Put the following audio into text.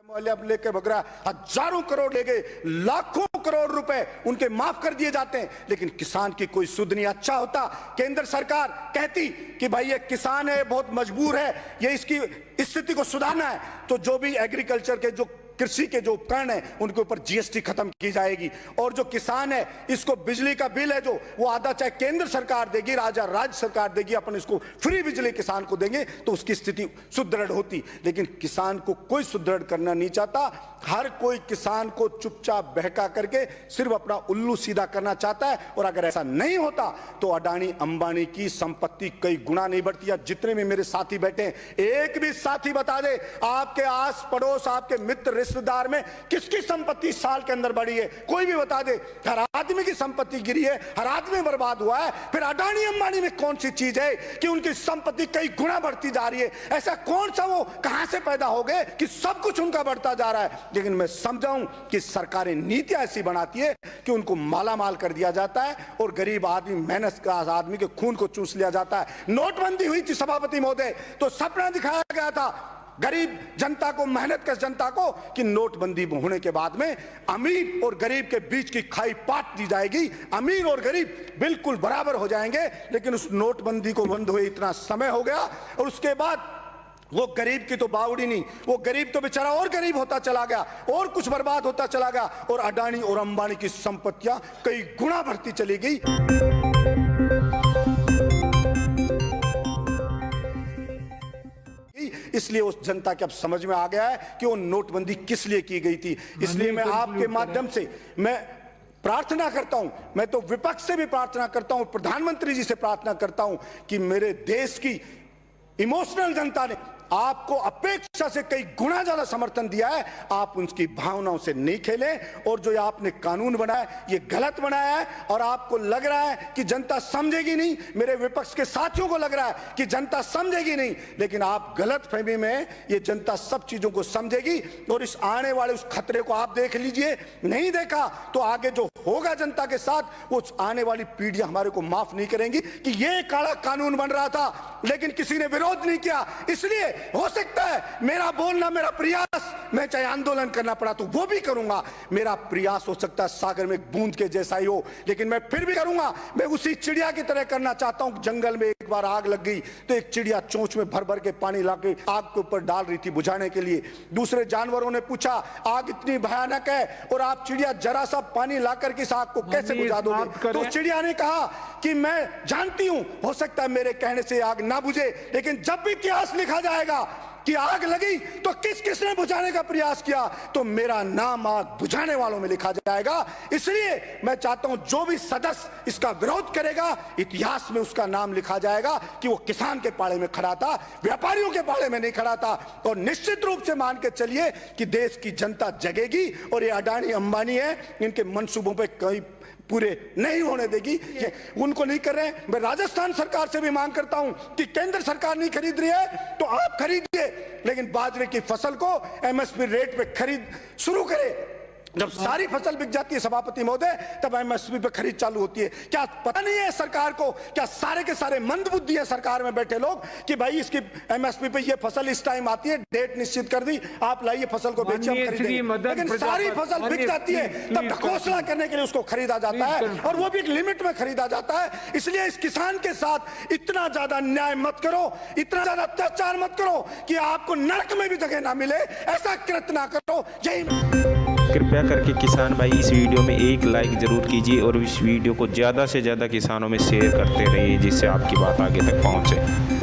मोहल्ले अब लेके भग रहा, हजारों करोड़ ले गए, लाखों करोड़ रुपए उनके माफ कर दिए जाते हैं, लेकिन किसान की कोई सुध नहीं। अच्छा होता केंद्र सरकार कहती कि भाई ये किसान है, बहुत मजबूर है, ये इसकी स्थिति को सुधारना है, तो जो भी एग्रीकल्चर के जो कृषि के जो उपकरण है उनके ऊपर जीएसटी खत्म की जाएगी, और जो किसान है इसको बिजली का बिल है जो वो आधा चाहे केंद्र सरकार देगी, राज्य सरकार देगी, अपन इसको फ्री बिजली किसान को देंगे तो उसकी स्थिति सुदृढ़ होती। लेकिन किसान को कोई सुदृढ़ करना नहीं चाहता, हर कोई किसान को चुपचाप बहका करके सिर्फ अपना उल्लू सीधा करना चाहता है। और अगर ऐसा नहीं होता तो अडानी अंबानी की संपत्ति कई गुना नहीं बढ़ती। जितने भी मेरे साथी बैठे हैं, एक भी साथी बता दे आपके आस पड़ोस, आपके मित्र रिश्तेदार में किसकी संपत्ति साल के अंदर बढ़ी है, कोई भी बता दे। हर आदमी की संपत्ति गिरी है, हर आदमी बर्बाद हुआ है। फिर अडानी अंबानी में कौन सी चीज है कि उनकी संपत्ति कई गुना बढ़ती जा रही है? ऐसा कौन सा वो कहां से पैदा हो गए कि सब कुछ उनका बढ़ता जा रहा है? लेकिन मैं समझाऊं कि सरकारें नीतियां ऐसी बनाती है कि उनको मालामाल कर दिया जाता है और गरीब आदमी, मेहनत का आदमी के खून को चूस लिया जाता है। नोटबंदी हुई थी सभापति महोदय, तो सपना दिखाया गया था गरीब जनता को, मेहनत कश जनता को, कि नोटबंदी होने के बाद में अमीर और गरीब के बीच की खाई पाट दी जाएगी, अमीर और गरीब बिल्कुल बराबर हो जाएंगे। लेकिन उस नोटबंदी को बंद हुए इतना समय हो गया और उसके बाद वो गरीब की तो बावड़ी नहीं, वो गरीब तो बेचारा और गरीब होता चला गया और कुछ बर्बाद होता चला गया, और अडानी और अंबानी की संपत्तियां कई गुना बढ़ती चली गई। इसलिए उस जनता के अब समझ में आ गया है कि वो नोटबंदी किस लिए की गई थी। इसलिए मैं आपके माध्यम से मैं प्रार्थना करता हूं, मैं तो विपक्ष से भी प्रार्थना करता हूं, प्रधानमंत्री जी से प्रार्थना करता हूं कि मेरे देश की इमोशनल जनता ने आपको अपेक्षा से कई गुना ज्यादा समर्थन दिया है, आप उनकी भावनाओं से नहीं खेलें। और जो आपने कानून बनाया ये गलत बनाया है, और आपको लग रहा है कि जनता समझेगी नहीं, मेरे विपक्ष के साथियों को लग रहा है कि जनता समझेगी नहीं, लेकिन आप गलत फहमी में, ये जनता सब चीजों को समझेगी। और इस आने वाले उस खतरे को आप देख लीजिए, नहीं देखा तो आगे जो होगा जनता के साथ, वो आने वाली पीढ़ियां हमारे को माफ नहीं करेंगी कि ये काला कानून बन रहा था लेकिन किसी ने विरोध नहीं किया। इसलिए हो सकता है मेरा बोलना, मेरा प्रयास, मैं चाहे आंदोलन करना पड़ा तो वो भी करूंगा, मेरा प्रयास हो सकता है सागर में एक बूंद के जैसा ही हो, लेकिन मैं फिर भी करूंगा। मैं उसी चिड़िया की तरह करना चाहता हूं। जंगल में एक बार आग लग गई तो एक चिड़िया चोंच में भर भर के पानी लाके आग के ऊपर डाल रही थी बुझाने के लिए। दूसरे जानवरों ने पूछा आग इतनी भयानक है और आप चिड़िया जरा सा पानी ला करके इस आग को कैसे बुझा दोगे? तो चिड़िया ने कहा कि मैं जानती हूं हो सकता है मेरे कहने से आग ना बुझे, लेकिन जब भी इतिहास लिखा जाएगा कि आग लगी तो किसने बुझाने का प्रयास किया, तो मेरा नाम आग बुझाने वालों में लिखा जाएगा। इसलिए मैं चाहता हूं जो भी सदस्य इसका विरोध करेगा, इतिहास में उसका नाम लिखा जाएगा कि वो किसान के पाड़े में खड़ा था, व्यापारियों के पाड़े में नहीं खड़ा था। और निश्चित रूप से मान के चलिए कि देश की जनता जगेगी और ये अडानी अंबानी है, इनके मंसूबों पर कई पूरे नहीं होने देगी। ये उनको नहीं कर रहे हैं। मैं राजस्थान सरकार से भी मांग करता हूं कि केंद्र सरकार नहीं खरीद रही है तो आप खरीदिए, लेकिन बाजरे की फसल को एमएसपी रेट पे खरीद शुरू करें। जब सारी फसल बिक जाती है सभापति महोदय, तब एमएसपी पे खरीद चालू होती है। क्या पता नहीं है सरकार को, क्या सारे के सारे मंदबुद्धि है सरकार में बैठे लोग कि भाई इसकी एमएसपी पे ये फसल इस टाइम आती है, डेट निश्चित कर दी, आप लाइए फसल को बेचिए, हम खरीदेंगे। लेकिन सारी फसल बिक जाती है तब ढकोसला करने के लिए उसको खरीदा जाता है, और वो भी एक लिमिट में खरीदा जाता है। इसलिए इस किसान के साथ इतना ज्यादा अन्याय मत करो, इतना ज्यादा अत्याचार मत करो कि आपको नरक में भी जगह ना मिले, ऐसा कृत्य ना करो। यही कृपया करके किसान भाई इस वीडियो में एक लाइक ज़रूर कीजिए और इस वीडियो को ज़्यादा से ज़्यादा किसानों में शेयर करते रहिए, जिससे आपकी बात आगे तक पहुँचे।